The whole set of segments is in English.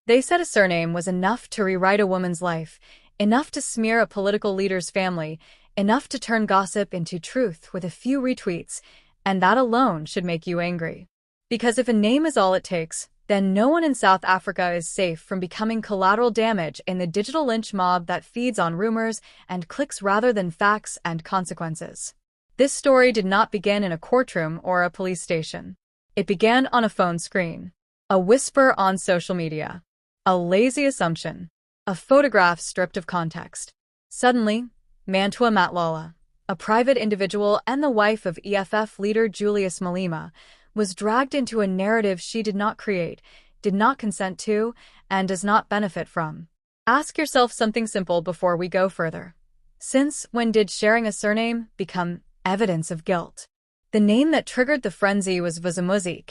They said a surname was enough to rewrite a woman's life, enough to smear a political leader's family, enough to turn gossip into truth with a few retweets, and that alone should make you angry. Because if a name is all it takes, then no one in South Africa is safe from becoming collateral damage in the digital lynch mob that feeds on rumors and clicks rather than facts and consequences. This story did not begin in a courtroom or a police station. It began on a phone screen, a whisper on social media, a lazy assumption, a photograph stripped of context. Suddenly, Mantwa Matlala, a private individual and the wife of EFF leader Julius Malema, was dragged into a narrative she did not create, did not consent to, and does not benefit from. Ask yourself something simple before we go further. Since when did sharing a surname become evidence of guilt? The name that triggered the frenzy was Vusimuzi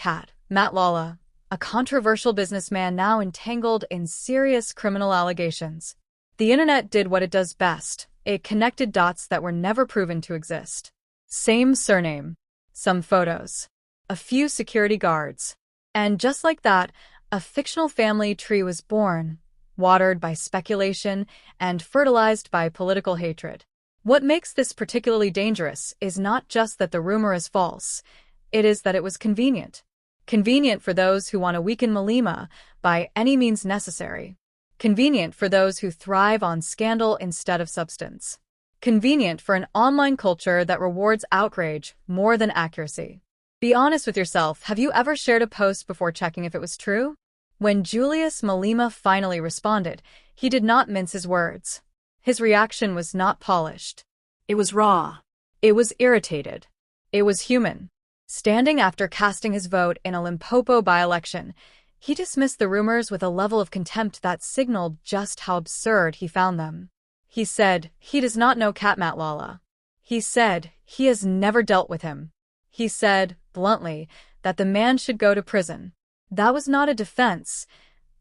Matlala, a controversial businessman now entangled in serious criminal allegations. The internet did what it does best. It connected dots that were never proven to exist. Same surname, some photos, a few security guards. And just like that, a fictional family tree was born, watered by speculation and fertilized by political hatred. What makes this particularly dangerous is not just that the rumor is false, it is that it was convenient. Convenient for those who want to weaken Malema by any means necessary. Convenient for those who thrive on scandal instead of substance. Convenient for an online culture that rewards outrage more than accuracy. Be honest with yourself, have you ever shared a post before checking if it was true? When Julius Malema finally responded, he did not mince his words. His reaction was not polished. It was raw. It was irritated. It was human. Standing after casting his vote in a Limpopo by-election, he dismissed the rumors with a level of contempt that signaled just how absurd he found them. He said he does not know Matlala. He said he has never dealt with him. He said, bluntly, that the man should go to prison. That was not a defense.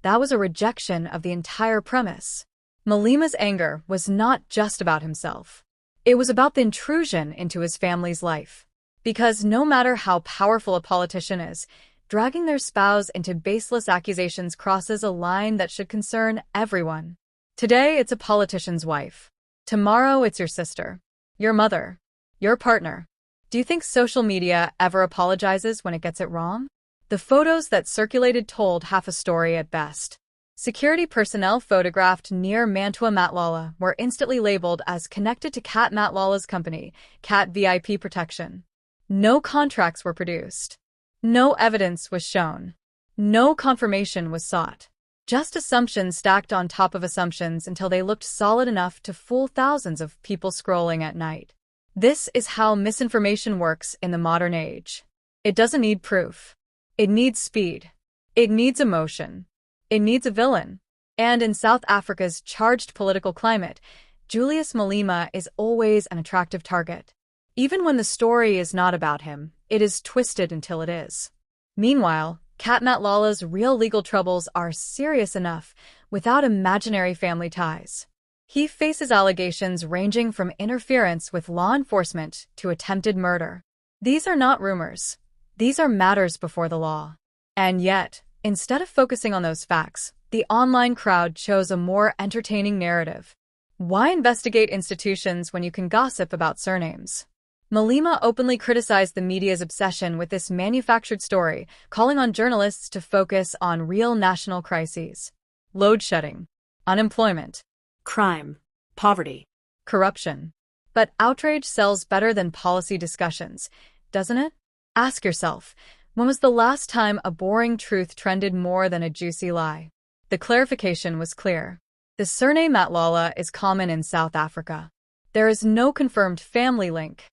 That was a rejection of the entire premise. Malema's anger was not just about himself. It was about the intrusion into his family's life. Because no matter how powerful a politician is, dragging their spouse into baseless accusations crosses a line that should concern everyone. Today, it's a politician's wife. Tomorrow, it's your sister, your mother, your partner. Do you think social media ever apologizes when it gets it wrong? The photos that circulated told half a story at best. Security personnel photographed near Mantwa Matlala were instantly labeled as connected to Matlala's company, Cat VIP Protection. No contracts were produced. No evidence was shown. No confirmation was sought. Just assumptions stacked on top of assumptions until they looked solid enough to fool thousands of people scrolling at night. This is how misinformation works in the modern age. It doesn't need proof. It needs speed. It needs emotion. It needs a villain. And in South Africa's charged political climate, Julius Malema is always an attractive target. Even when the story is not about him, it is twisted until it is. Meanwhile, Matlala's real legal troubles are serious enough without imaginary family ties. He faces allegations ranging from interference with law enforcement to attempted murder. These are not rumors. These are matters before the law. And yet, instead of focusing on those facts, the online crowd chose a more entertaining narrative. Why investigate institutions when you can gossip about surnames? Malema openly criticized the media's obsession with this manufactured story, calling on journalists to focus on real national crises. Load shedding, unemployment, crime, poverty, corruption. But outrage sells better than policy discussions, doesn't it? Ask yourself, when was the last time a boring truth trended more than a juicy lie? The clarification was clear. The surname Matlala is common in South Africa. There is no confirmed family link.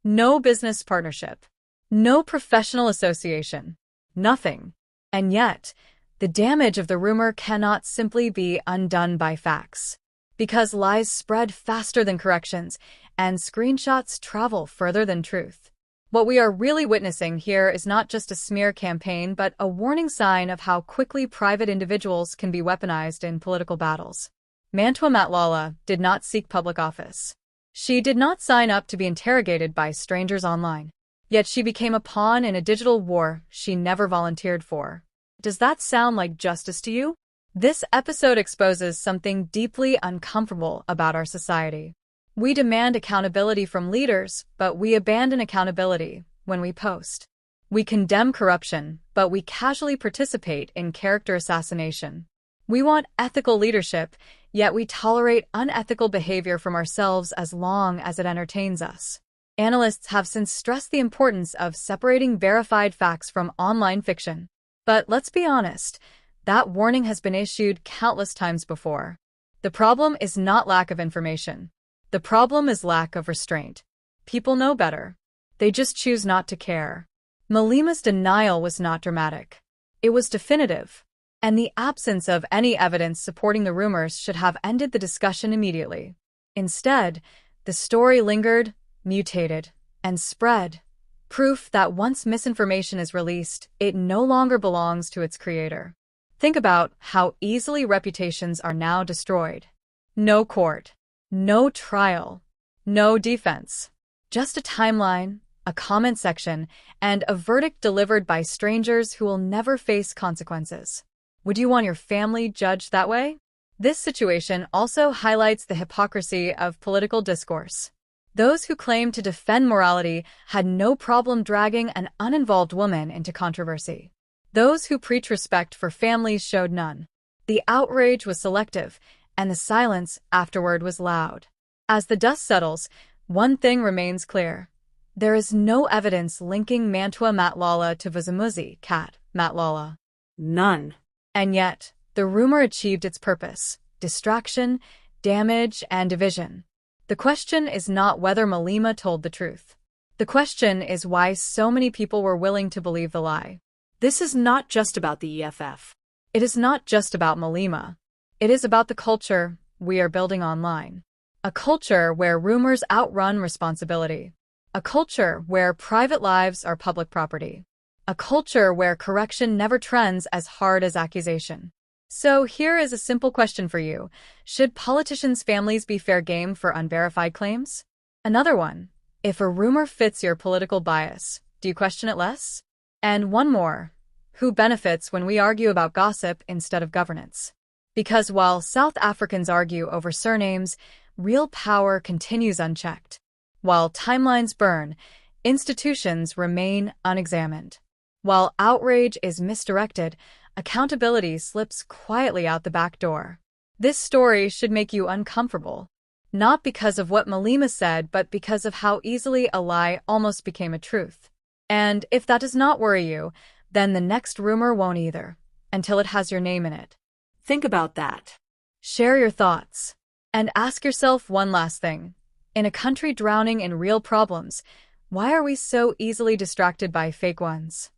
No business partnership. No professional association. Nothing. And yet, the damage of the rumor cannot simply be undone by facts. Because lies spread faster than corrections, and screenshots travel further than truth. What we are really witnessing here is not just a smear campaign, but a warning sign of how quickly private individuals can be weaponized in political battles. Mantwa Matlala did not seek public office. She did not sign up to be interrogated by strangers online. Yet she became a pawn in a digital war she never volunteered for. Does that sound like justice to you? This episode exposes something deeply uncomfortable about our society. We demand accountability from leaders, but we abandon accountability when we post. We condemn corruption, but we casually participate in character assassination. We want ethical leadership, yet we tolerate unethical behavior from ourselves as long as it entertains us. Analysts have since stressed the importance of separating verified facts from online fiction. But let's be honest, that warning has been issued countless times before. The problem is not lack of information. The problem is lack of restraint. People know better. They just choose not to care. Malema's denial was not dramatic. It was definitive. And the absence of any evidence supporting the rumors should have ended the discussion immediately. Instead, the story lingered, mutated, and spread. Proof that once misinformation is released, it no longer belongs to its creator. Think about how easily reputations are now destroyed. No court. No trial. No defense. Just a timeline, a comment section, and a verdict delivered by strangers who will never face consequences. Would you want your family judged that way? This situation also highlights the hypocrisy of political discourse. Those who claim to defend morality had no problem dragging an uninvolved woman into controversy. Those who preach respect for families showed none. The outrage was selective, and the silence afterward was loud. As the dust settles, one thing remains clear. There is no evidence linking Mantwa Matlala to Vusimuzi Matlala. None. And yet, the rumor achieved its purpose: distraction, damage, and division. The question is not whether Malema told the truth. The question is why so many people were willing to believe the lie. This is not just about the EFF. It is not just about Malema. It is about the culture we are building online. A culture where rumors outrun responsibility. A culture where private lives are public property. A culture where correction never trends as hard as accusation. So here is a simple question for you. Should politicians' families be fair game for unverified claims? Another one. If a rumor fits your political bias, do you question it less? And one more. Who benefits when we argue about gossip instead of governance? Because while South Africans argue over surnames, real power continues unchecked. While timelines burn, institutions remain unexamined. While outrage is misdirected, accountability slips quietly out the back door. This story should make you uncomfortable. Not because of what Malema said, but because of how easily a lie almost became a truth. And if that does not worry you, then the next rumor won't either, until it has your name in it. Think about that. Share your thoughts. And ask yourself one last thing. In a country drowning in real problems, why are we so easily distracted by fake ones?